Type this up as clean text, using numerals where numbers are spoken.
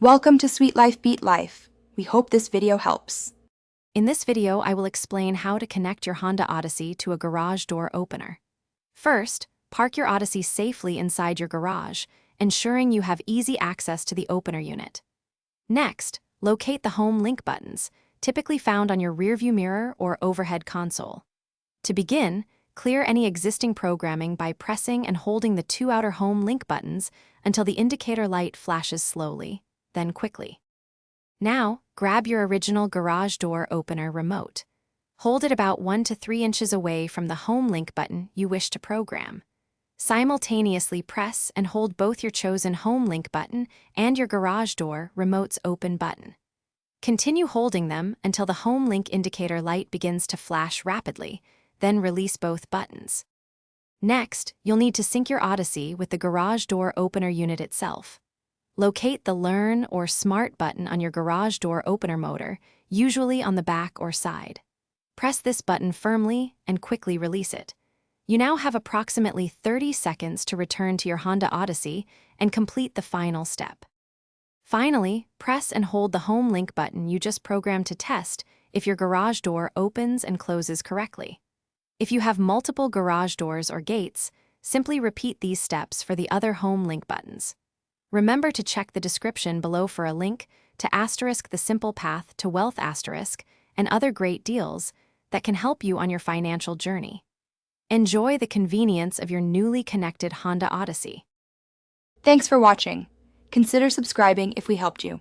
Welcome to Sweet Life Beat Life. We hope this video helps. In this video, I will explain how to connect your Honda Odyssey to a garage door opener. First, park your Odyssey safely inside your garage, ensuring you have easy access to the opener unit. Next, locate the home link buttons, typically found on your rearview mirror or overhead console. To begin, clear any existing programming by pressing and holding the two outer home link buttons until the indicator light flashes slowly, then quickly. Now, grab your original garage door opener remote. Hold it about 1 to 3 inches away from the home link button you wish to program. Simultaneously press and hold both your chosen home link button and your garage door remote's open button. Continue holding them until the home link indicator light begins to flash rapidly, then release both buttons. Next, you'll need to sync your Odyssey with the garage door opener unit itself. Locate the Learn or Smart button on your garage door opener motor, usually on the back or side. Press this button firmly and quickly release it. You now have approximately 30 seconds to return to your Honda Odyssey and complete the final step. Finally, press and hold the home link button you just programmed to test if your garage door opens and closes correctly. If you have multiple garage doors or gates, simply repeat these steps for the other home link buttons. Remember to check the description below for a link to * the simple path to wealth * and other great deals that can help you on your financial journey. Enjoy the convenience of your newly connected Honda Odyssey. Thanks for watching. Consider subscribing if we helped you.